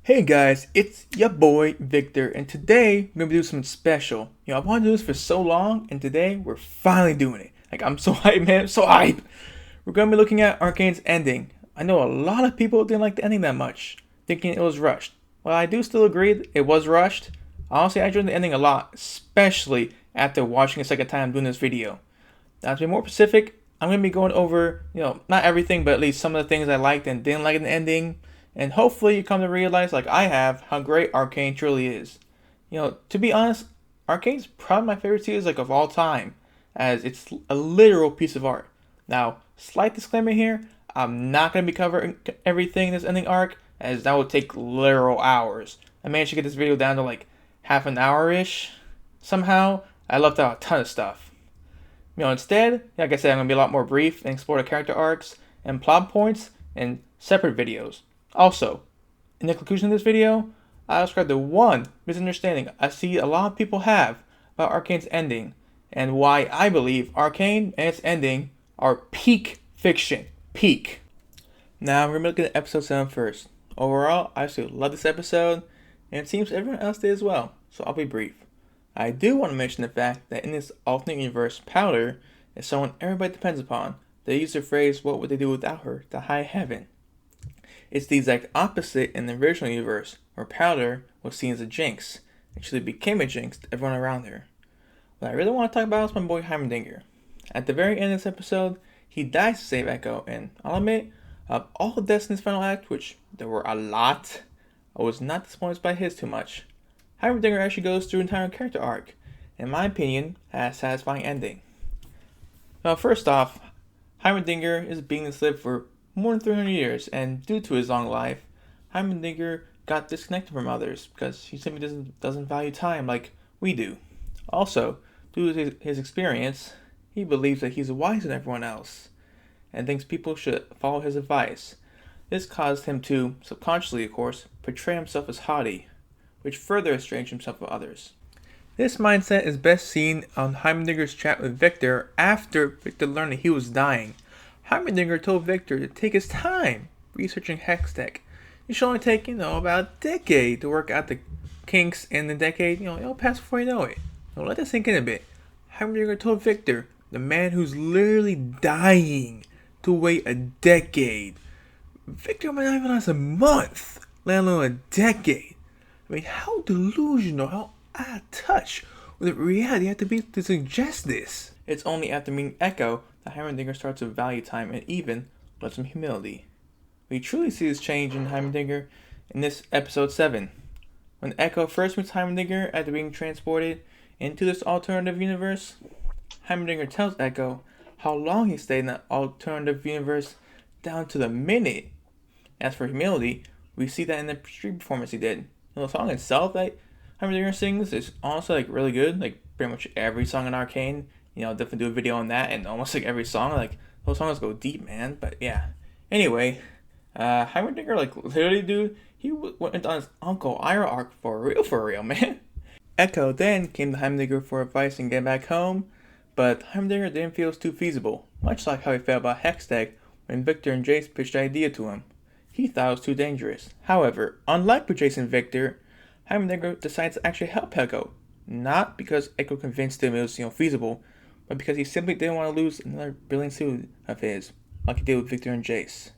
Hey guys, it's your boy Victor, and today we're gonna do something special. I wanted to do this for so long, and today we're finally doing it. I'm so hyped, man. I'm so hyped. We're gonna be looking at Arcane's ending. I know a lot of people didn't like the ending that much, thinking it was rushed. While I do still agree it was rushed, honestly, I enjoyed the ending a lot, especially after watching a second time doing this video. Now, to be more specific, I'm gonna be going over, not everything, but at least some of the things I liked and didn't like in the ending. And hopefully you come to realize, like I have, how great Arcane truly is. To be honest, Arcane's probably my favorite series of all time, as it's a literal piece of art. Now, slight disclaimer here, I'm not going to be covering everything in this ending arc, as that would take literal hours. I managed to get this video down to half an hour-ish. Somehow, I left out a ton of stuff. Instead, like I said, I'm going to be a lot more brief and explore the character arcs and plot points in separate videos. Also, in the conclusion of this video, I'll describe the one misunderstanding I see a lot of people have about Arcane's ending, and why I believe Arcane and its ending are peak fiction. Peak. Now, we're going to look at episode 7 first. Overall, I absolutely love this episode, and it seems everyone else did as well, so I'll be brief. I do want to mention the fact that in this alternate universe, Powder is someone everybody depends upon. They use the phrase, "what would they do without her?" to high heaven. It's the exact opposite in the original universe, where Powder was seen as a jinx, and she became a jinx to everyone around her. What I really want to talk about is my boy Heimerdinger. At the very end of this episode, he dies to save Echo, and I'll admit, of all the deaths in this final act, which there were a lot, I was not disappointed by his too much. Heimerdinger actually goes through an entire character arc, in my opinion, has a satisfying ending. Now, first off, Heimerdinger is being enslaved for more than 300 years, and due to his long life, Heimerdinger got disconnected from others because he simply doesn't value time like we do. Also, due to his experience, he believes that he's wiser than everyone else, and thinks people should follow his advice. This caused him to, subconsciously of course, portray himself as haughty, which further estranged himself from others. This mindset is best seen on Heimerdinger's chat with Victor after Victor learned that he was dying. Heimerdinger told Victor to take his time researching Hextech. It should only take, about a decade to work out the kinks in the decade. It'll pass before you know it. Let that sink in a bit. Heimerdinger told Victor, the man who's literally dying, to wait a decade. Victor might not even last a month, let alone a decade. How delusional, how out of touch with reality you have to be to suggest this. It's only after meeting Echo that Heimerdinger starts to value time and even let some humility. We truly see this change in Heimerdinger in this episode 7. When Echo first meets Heimerdinger after being transported into this alternative universe, Heimerdinger tells Echo how long he stayed in that alternative universe down to the minute. As for humility, we see that in the street performance he did. The song itself that Heimerdinger sings is honestly really good. Pretty much every song in Arcane. Definitely do a video on that, and almost every song. Those songs go deep, man. But yeah. Anyway, Heimerdinger, literally, dude, he went on his Uncle Ira arc for real, man. Echo then came to Heimerdinger for advice and get back home, but Heimerdinger didn't feel it was too feasible, much like how he felt about Hextech when Victor and Jace pitched the idea to him. He thought it was too dangerous. However, unlike with Jace and Victor, Heimerdinger decides to actually help Echo, not because Echo convinced him it was feasible, but because he simply didn't want to lose another brilliant student of his, like he did with Victor and Jace.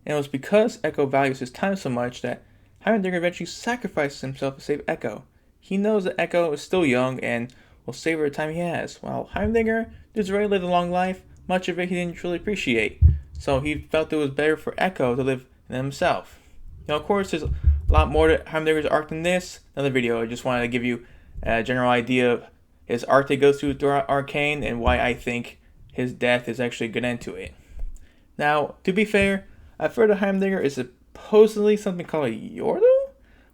And it was because Echo values his time so much that Heimerdinger eventually sacrifices himself to save Echo. He knows that Echo is still young and will savor the time he has, while Heimerdinger has already lived a long life, much of it he didn't truly appreciate. So he felt it was better for Echo to live than himself. Of course, there's a lot more to Heimerdinger's arc than this. Another video, I just wanted to give you a general idea of his arc that goes throughout Arcane and why I think his death is actually a good end to it. Now, to be fair, I've heard that Heimerdinger is supposedly something called a Yordle,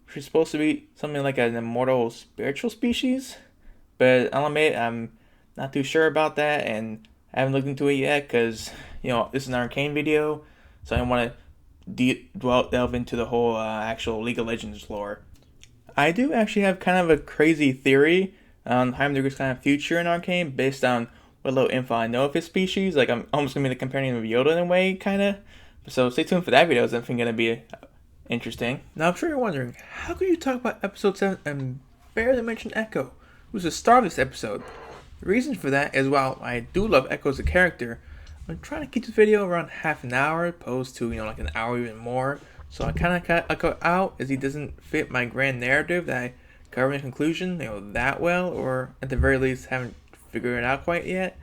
which is supposed to be something like an immortal spiritual species, but I'll admit I'm not too sure about that, and I haven't looked into it yet because, this is an Arcane video, so I don't want to delve into the whole actual League of Legends lore. I do actually have kind of a crazy theory on Heimerdinger's kind of future in Arcane based on what little info I know of his species. I'm almost going to be comparing him with Yoda in a way, kind of. So stay tuned for that video. It's definitely going to be Interesting. Now I'm sure you're wondering, how could you talk about episode 7 and barely mention Echo, who's the star of this episode? The reason for that is while I do love Echo as a character, I'm trying to keep this video around half an hour opposed to, like an hour even more. So I kind of cut Echo out as he doesn't fit my grand narrative that I cover in conclusion, that well, or at the very least haven't figured it out quite yet.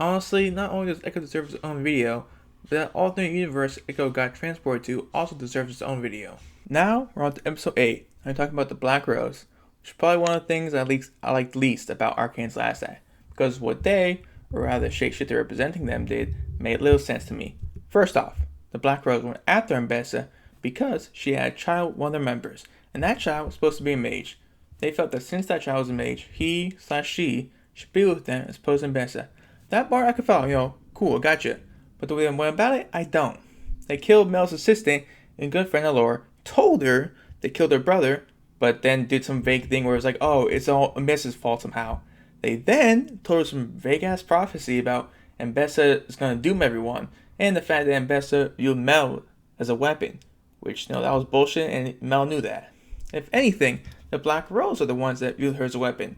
Honestly, not only does Echo deserve his own video, but that alternate universe Echo got transported to also deserves its own video. Now we're on to episode 8. I'm talking about the Black Rose, which is probably one of the things I liked least about Arcane's last act, because what they, or rather the shapeshifter representing them, did made little sense to me. First off, the Black Rose went after Mbessa because she had a child with one of their members, and that child was supposed to be a mage. They felt that since that child was a mage, he/she should be with them as opposed to Mbessa. That part I could follow, cool, gotcha. But the way I went about it, I don't. They killed Mel's assistant and good friend Allure, told her they killed her brother, but then did some vague thing where it's like, oh, it's all Mbessa's fault somehow. They then told her some vague ass prophecy about Mbessa is gonna doom everyone, and the fact that Mbessa viewed Mel as a weapon, which that was bullshit, and Mel knew that. If anything, the Black Rose are the ones that viewed her as a weapon.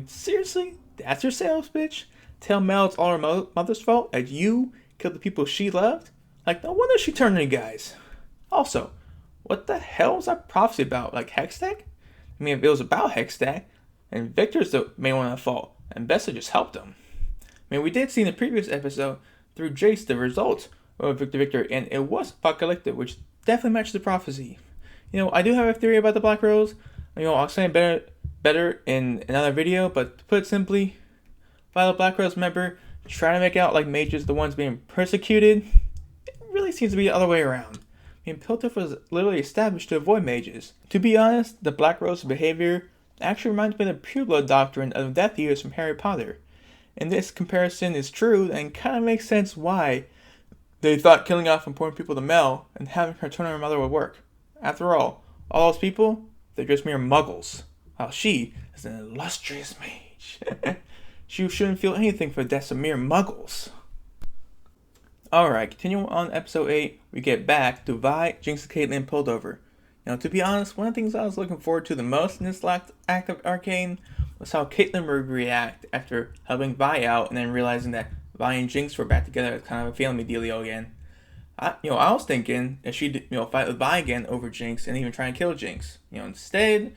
Seriously, that's your sales pitch? Tell Mel it's all her mother's fault that you killed the people she loved? No wonder she turned on you guys. Also, what the hell was that prophecy about? Hextech? If it was about Hextech, and Victor's the main one at fault, and Mbessa just helped him. We did see in the previous episode through Jace the results of Victor, and it was apocalyptic, which definitely matched the prophecy. I do have a theory about the Black Rose. I'll explain it better in another video, but to put it simply, while the Black Rose member trying to make out like mages the ones being persecuted, it really seems to be the other way around. Piltover was literally established to avoid mages. To be honest, the Black Rose's behavior actually reminds me of the Pure Blood doctrine of Death Eaters from Harry Potter. And this comparison is true and kind of makes sense why they thought killing off important people to Mel and having her turn on her mother would work. After all those people, they're just mere muggles, while she is an illustrious mage. She shouldn't feel anything for the deaths of mere muggles. Alright, continuing on episode 8, we get back to Vi, Jinx, and Caitlyn Piltover. To be honest, one of the things I was looking forward to the most in this last act of Arcane was how Caitlyn would react after helping Vi out and then realizing that Vi and Jinx were back together as kind of a family dealio again. I was thinking that she'd, fight with Vi again over Jinx and even try and kill Jinx. Instead,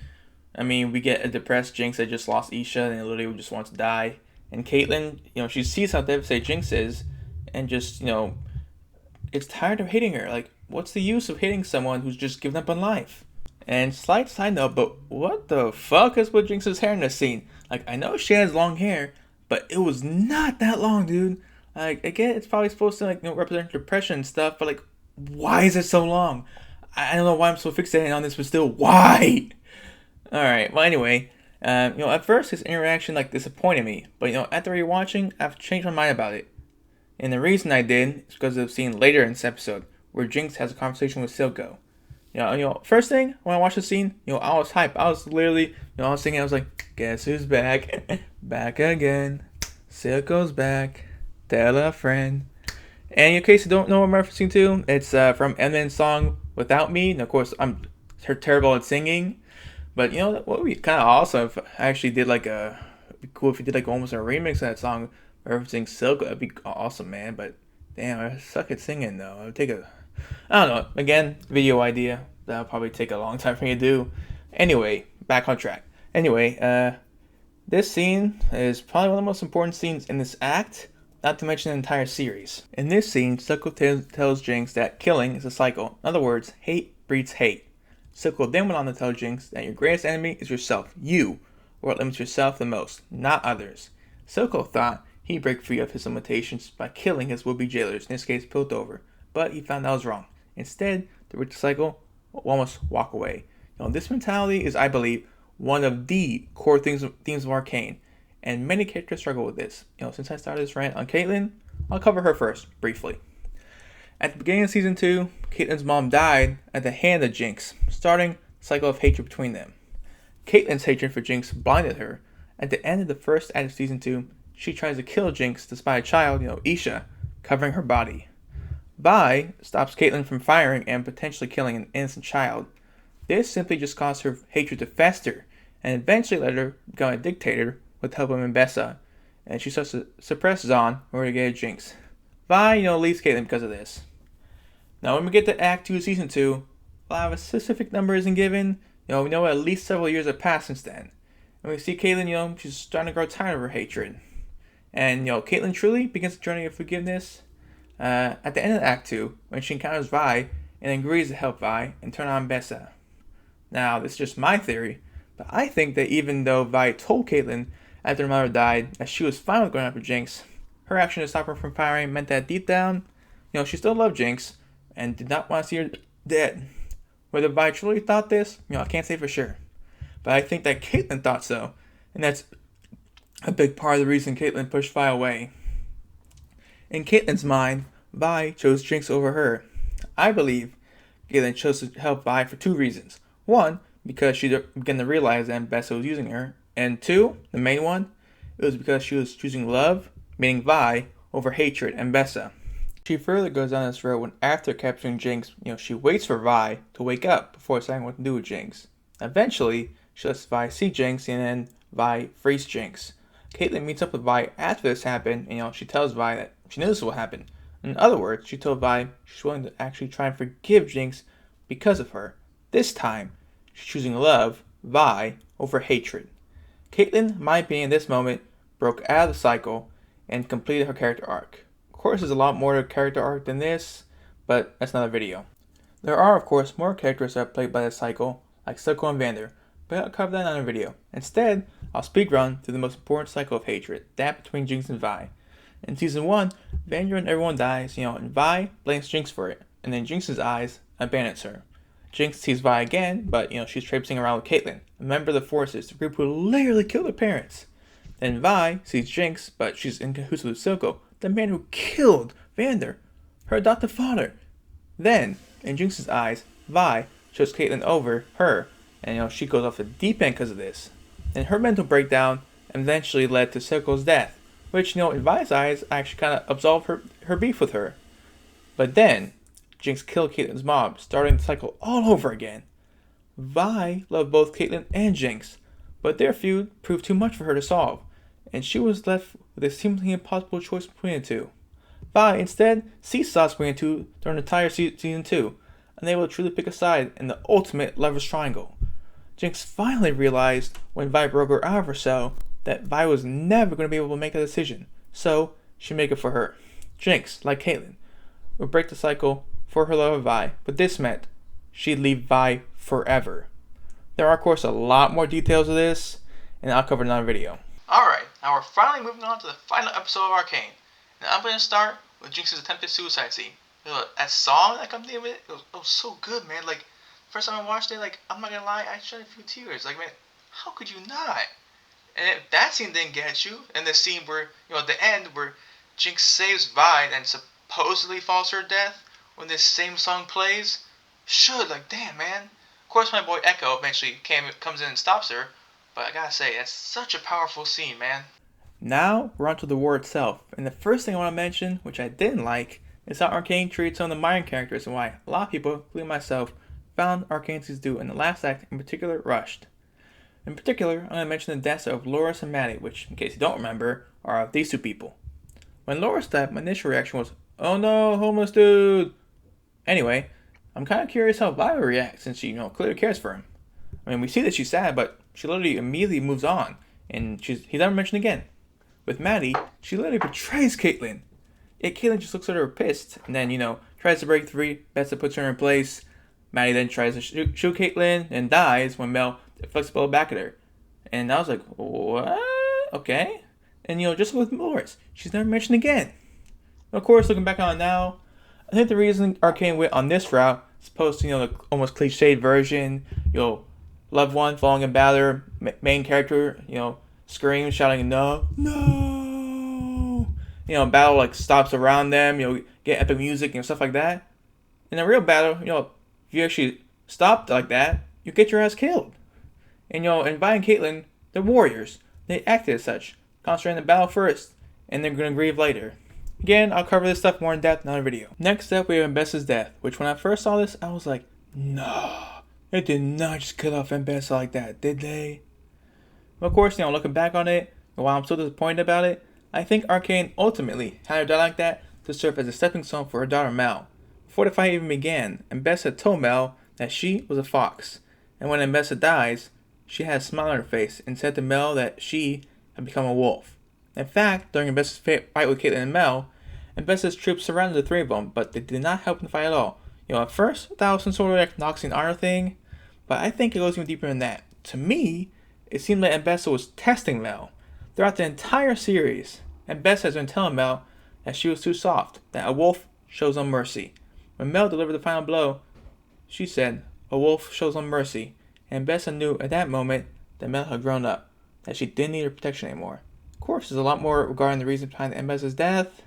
we get a depressed Jinx that just lost Isha and literally just wants to die. And Caitlyn, she sees how devastated Jinx is and just, it's tired of hating her. What's the use of hating someone who's just given up on life? And slight side note, but what the fuck is with Jinx's hair in this scene? I know she has long hair, but it was not that long, dude. Again, it's probably supposed to, represent depression and stuff, but, why is it so long? I don't know why I'm so fixated on this, but still, why? Alright, well, anyway, at first his interaction, disappointed me, but, after rewatching, I've changed my mind about it. And the reason I did is because of the scene later in this episode, where Jinx has a conversation with Silco. First thing, when I watched the scene, I was hyped. I was literally, I was thinking, I was like, guess who's back? Back again. Silco's back. Tell a friend. And in case you don't know what I'm referencing to, it's from Eminem's song Without Me. And of course, I'm terrible at singing. But what would be kind of awesome if I actually did it'd be cool if you did almost a remix of that song referencing Silco. That'd be awesome, man. But damn, I suck at singing though. I would take I don't know. Again, video idea. That'll probably take a long time for me to do. Anyway, back on track. Anyway, this scene is probably one of the most important scenes in this act. Not to mention the entire series. In this scene, Silco tells Jinx that killing is a cycle. In other words, hate breeds hate. Silco then went on to tell Jinx that your greatest enemy is yourself. You, or it limits yourself the most, not others. Silco thought he'd break free of his limitations by killing his would-be jailers, in this case Piltover, but he found that was wrong. Instead, to break the cycle, one must walk away. This mentality is, I believe, one of the core themes of Arcane. And many characters struggle with this. Since I started this rant on Caitlyn, I'll cover her first, briefly. At the beginning of Season 2, Caitlyn's mom died at the hand of Jinx, starting a cycle of hatred between them. Caitlyn's hatred for Jinx blinded her. At the end of the first act of Season 2, she tries to kill Jinx despite a child, Isha, covering her body. Vi stops Caitlyn from firing and potentially killing an innocent child. This simply just caused her hatred to fester, and eventually led her to become a dictator with the help of Mbessa, and she starts to suppress Zaun in order to get a Jinx. Vi, leaves Caitlyn because of this. Now when we get to Act 2 Season 2, while a specific number isn't given, we know at least several years have passed since then. And we see Caitlyn, she's starting to grow tired of her hatred. And, Caitlyn truly begins the journey of forgiveness at the end of Act 2, when she encounters Vi and agrees to help Vi and turn on Mbessa. Now, this is just my theory, but I think that even though Vi told Caitlyn after her mother died that she was fine with going after Jinx, her action to stop her from firing meant that deep down, she still loved Jinx and did not want to see her dead. Whether Vi truly thought this, I can't say for sure. But I think that Caitlyn thought so, and that's a big part of the reason Caitlyn pushed Vi away. In Caitlyn's mind, Vi chose Jinx over her. I believe Caitlyn chose to help Vi for two reasons. One, because she began to realize that Mbessa was using her. And two, the main one, it was because she was choosing love, meaning Vi, over hatred and Mbessa. She further goes down this road when after capturing Jinx, she waits for Vi to wake up before deciding what to do with Jinx. Eventually, she lets Vi see Jinx and then Vi frees Jinx. Caitlyn meets up with Vi after this happened and she tells Vi that she knew this will happen. In other words, she told Vi she's willing to actually try and forgive Jinx because of her. This time, she's choosing love, Vi, over hatred. Caitlyn, in my opinion, in this moment, broke out of the cycle and completed her character arc. Of course, there's a lot more to character arc than this, but that's another video. There are, of course, more characters that are played by this cycle, like Silco and Vander, but I'll cover that in another video. Instead, I'll speedrun through the most important cycle of hatred, that between Jinx and Vi. In Season 1, Vander and everyone dies, and Vi blames Jinx for it, and in Jinx's eyes, abandons her. Jinx sees Vi again, but, she's traipsing around with Caitlyn, a member of the Forces, the group who literally killed her parents. Then Vi sees Jinx, but she's in cahoots with Silco, the man who killed Vander, her adoptive father. Then, in Jinx's eyes, Vi chose Caitlyn over her, and she goes off the deep end because of this. And her mental breakdown eventually led to Silco's death, which, in Vi's eyes, actually kind of absolved her beef with her. But then, Jinx killed Caitlyn's mom, starting the cycle all over again. Vi loved both Caitlyn and Jinx, but their feud proved too much for her to solve, and she was left with a seemingly impossible choice between the two. Vi instead ceased between the two during the entire Season 2, unable to truly pick a side in the ultimate lover's triangle. Jinx finally realized when Vi broke her out of her cell that Vi was never going to be able to make a decision, so she'd make it for her. Jinx, like Caitlyn, would break the cycle for her love of Vi, but this meant she'd leave Vi forever. There are, of course, a lot more details of this, and I'll cover in another video. Alright, now we're finally moving on to the final episode of Arcane, and I'm going to start with Jinx's attempted suicide scene. That song that comes in with it, it was so good, man. Like, first time I watched it, I'm not gonna lie, I shed a few tears. Man, how could you not? And if that scene didn't get you, and the scene where, at the end, where Jinx saves Vi and supposedly falls to her death, when this same song plays, damn, man. Of course, my boy Echo eventually comes in and stops her, but I gotta say, that's such a powerful scene, man. Now, we're on to the war itself, and the first thing I want to mention, which I didn't like, is how Arcane treats some of the minor characters and why a lot of people, including myself, found Arcane's do in the last act in particular rushed. In particular, I'm going to mention the deaths of Loris and Maddie, which, in case you don't remember, are of these two people. When Loris died, my initial reaction was, oh no, homeless dude! Anyway, I'm kind of curious how Vi will react since she, clearly cares for him. We see that she's sad, but she literally immediately moves on, and he's never mentioned again. With Maddie, she literally betrays Caitlyn. Yet Caitlyn just looks at her pissed, and then, tries to break free, Mbessa puts her in place. Maddie then tries to shoot Caitlyn and dies when Mel deflects the bullet back at her. And I was like, what? Okay. And, just with Loris, she's never mentioned again. Of course, looking back on it now, I think the reason Arcane went on this route, as opposed to, the almost cliched version, loved one falling in battle, main character, screams, shouting, no, no. Battle, stops around them, get epic music, stuff like that. In a real battle, if you actually stopped like that, you get your ass killed. And, and Vi and Caitlyn, they're warriors. They acted as such, concentrating on the battle first, and they're going to grieve later. Again, I'll cover this stuff more in depth in another video. Next up, we have Mbessa's death, which when I first saw this, I was like, no, they did not just kill off Mbessa like that, did they? But of course, looking back on it, and while I'm still disappointed about it, I think Arcane ultimately had her die like that to serve as a stepping stone for her daughter Mel. Before the fight even began, Mbessa told Mel that she was a fox, and when Mbessa dies, she had a smile on her face and said to Mel that she had become a wolf. In fact, during Mbessa's fight with Caitlyn and Mel, Mbessa's troops surrounded the three of them, but they did not help in the fight at all. At first, that was some sort of like Noxian honor thing, but I think it goes even deeper than that. To me, it seemed like Mbessa was testing Mel. Throughout the entire series, Mbessa has been telling Mel that she was too soft, that a wolf shows no mercy. When Mel delivered the final blow, she said, "A wolf shows no mercy," and Mbessa knew at that moment that Mel had grown up, that she didn't need her protection anymore. Of course, there's a lot more regarding the reason behind Mbessa's death,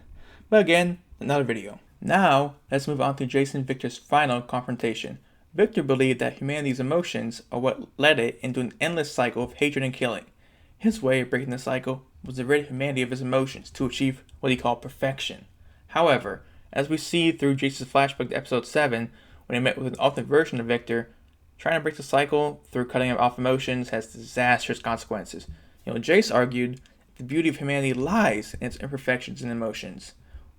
but again, another video. Now, let's move on to Jace and Victor's final confrontation. Victor believed that humanity's emotions are what led it into an endless cycle of hatred and killing. His way of breaking the cycle was to rid humanity of his emotions to achieve what he called perfection. However, as we see through Jace's flashback to episode 7, when he met with an alternate version of Victor, trying to break the cycle through cutting off emotions has disastrous consequences. Jace argued the beauty of humanity lies in its imperfections and emotions.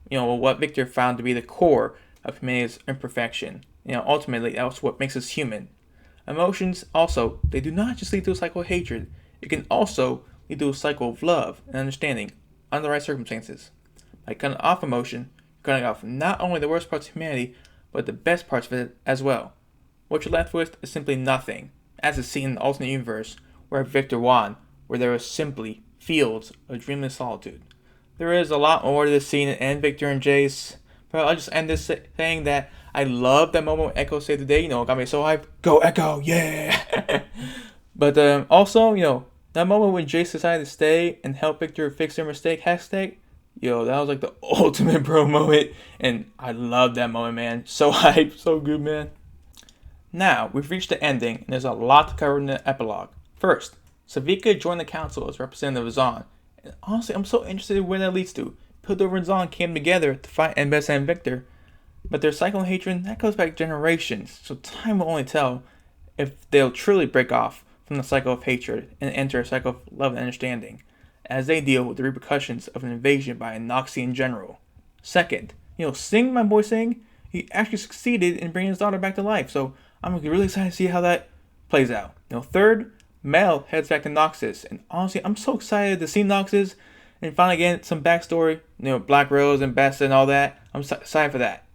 What Victor found to be the core of humanity's imperfection. Ultimately, that's what makes us human. Emotions, also, they do not just lead to a cycle of hatred. It can also lead to a cycle of love and understanding under the right circumstances. By cutting off emotion, you're cutting off not only the worst parts of humanity, but the best parts of it as well. What you're left with is simply nothing, as is seen in the alternate universe where Victor won, where there was simply fields of dreamless solitude. There is a lot more to this scene and Victor and Jace, but I'll just end this saying that I love that moment when Echo saved the day. It got me so hyped. Go Echo, yeah! But also, that moment when Jace decided to stay and help Victor fix their mistake, hashtag, that was like the ultimate bro moment, and I love that moment, man. So hyped, so good, man. Now, we've reached the ending, and there's a lot to cover in the epilogue. First, Sevika joined the council as representative of Zaun, and honestly, I'm so interested in where that leads to. Piltover and Zaun came together to fight Mbessa and Victor, but their cycle of hatred, that goes back generations, so time will only tell if they'll truly break off from the cycle of hatred and enter a cycle of love and understanding, as they deal with the repercussions of an invasion by a Noxian general. Second, Sing, my boy Sing, he actually succeeded in bringing his daughter back to life, so I'm really excited to see how that plays out. Third, Mel heads back to Noxus, and honestly, I'm so excited to see Noxus and finally get some backstory, Black Rose and Bessa and all that. I'm excited for that.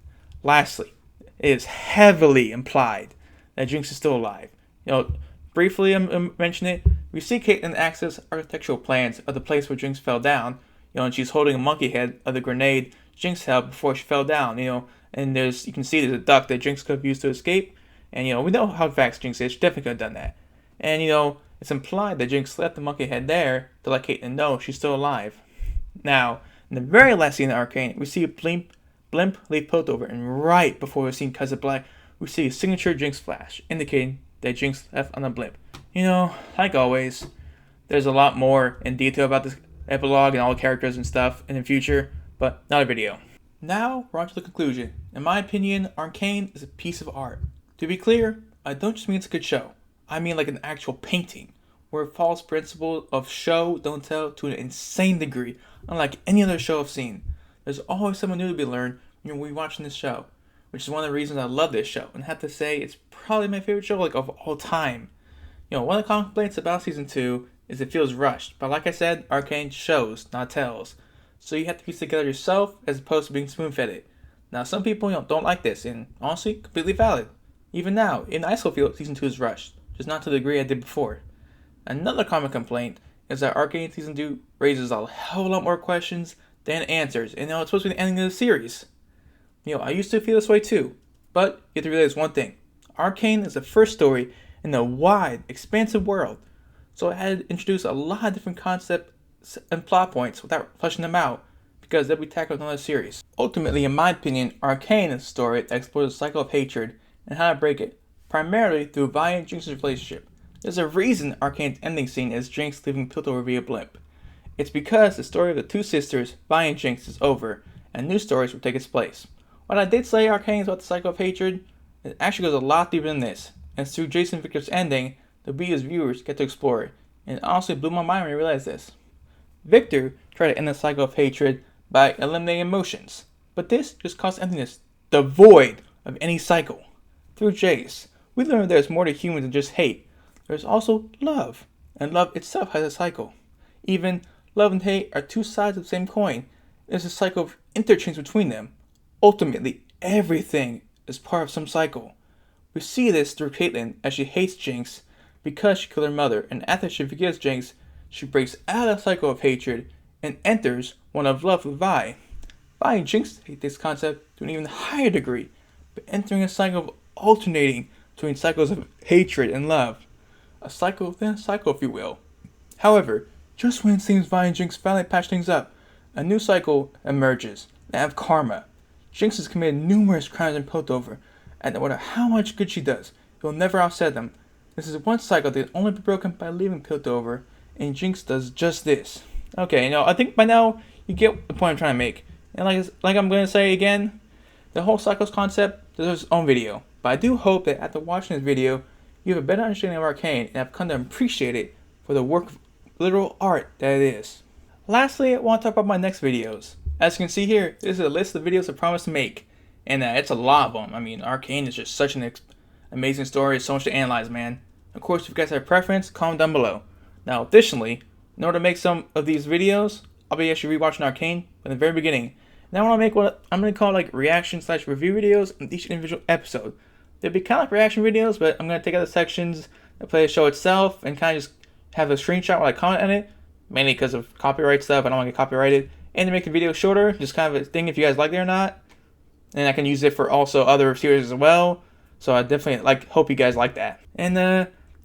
Lastly, it is heavily implied that Jinx is still alive. Briefly mention it. We see Caitlyn access architectural plans of the place where Jinx fell down, and she's holding a monkey head of the grenade Jinx held before she fell down, and you can see there's a duct that Jinx could have used to escape, and we know how fast Jinx is, she definitely could have done that. And it's implied that Jinx left the monkey head there to let Caitlyn know she's still alive. Now, in the very last scene of Arcane, we see a blimp leave Piltover, and right before we're seeing Cousin Black, we see a signature Jinx flash, indicating that Jinx left on the blimp. Like always, there's a lot more in detail about this epilogue and all the characters and stuff in the future, but not a video. Now, we're on to the conclusion. In my opinion, Arcane is a piece of art. To be clear, I don't just mean it's a good show. I mean like an actual painting, where it follows principles of show, don't tell to an insane degree, unlike any other show I've seen. There's always something new to be learned when we're watching this show, which is one of the reasons I love this show, and I have to say it's probably my favorite show of all time. One of the complaints about season 2 is it feels rushed, but like I said, Arcane shows, not tells. So you have to piece together yourself as opposed to being spoon-fed it. Now some people don't like this, and honestly, completely valid. Even now, I still feel season 2 is rushed, just not to the degree I did before. Another common complaint is that Arcane season 2 raises a hell of a lot more questions than answers, and it's supposed to be the ending of the series. I used to feel this way too, but you have to realize one thing. Arcane is the first story in a wide, expansive world, so it had to introduce a lot of different concepts and plot points without fleshing them out, because they'll be tackled in another series. Ultimately, in my opinion, Arcane is a story that explores the cycle of hatred and how to break it, primarily through Vi and Jinx's relationship. There's a reason Arcane's ending scene is Jinx leaving Piltover via blimp. It's because the story of the two sisters, Vi and Jinx, is over, and new stories will take its place. What I did say Arcane is about the cycle of hatred, it actually goes a lot deeper than this, and through Jason Victor's ending, that we as viewers get to explore it. And it honestly blew my mind when I realized this. Victor tried to end the cycle of hatred by eliminating emotions, but this just caused emptiness, devoid of any cycle. Through Jace, we learn there's more to humans than just hate. There's also love, and love itself has a cycle. Even love and hate are two sides of the same coin. There's a cycle of interchange between them. Ultimately, everything is part of some cycle. We see this through Caitlyn as she hates Jinx because she killed her mother, and after she forgives Jinx, she breaks out of the cycle of hatred and enters one of love with Vi. Vi and Jinx hate this concept to an even higher degree, but entering a cycle of alternating between cycles of hatred and love. A cycle within a cycle, if you will. However, just when it seems Vi and Jinx finally patch things up, a new cycle emerges, that of karma. Jinx has committed numerous crimes in Piltover, and no matter how much good she does, it will never offset them. This is one cycle that can only be broken by leaving Piltover, and Jinx does just this. Okay, I think by now you get the point I'm trying to make. And like I'm going to say again, the whole cycles concept deserves its own video. But I do hope that after watching this video, you have a better understanding of Arcane and have come to appreciate it for the work of literal art that it is. Lastly, I want to talk about my next videos. As you can see here, this is a list of videos I promised to make. And it's a lot of them. I mean, Arcane is just such an amazing story. So much to analyze, man. Of course, if you guys have a preference, comment down below. Now, additionally, in order to make some of these videos, I'll be actually rewatching Arcane from the very beginning. Now I want to make what I'm going to call like reaction/review videos in each individual episode. They'll be kind of like reaction videos, but I'm going to take out the sections that play the show itself and kind of just have a screenshot while I comment on it. Mainly because of copyright stuff, I don't want to get copyrighted. And to make the video shorter, just kind of a thing if you guys like it or not. And I can use it for also other series as well. So I definitely hope you guys like that. And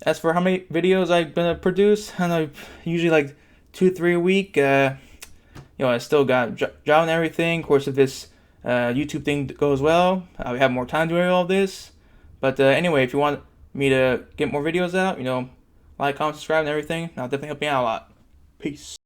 as for how many videos I'm going to produce, I don't know, usually like 2-3 a week. I still got job and everything. Of course, if this YouTube thing goes well, I'll have more time doing all this. But anyway, if you want me to get more videos out, like, comment, subscribe, and everything, I'll definitely help you out a lot. Peace.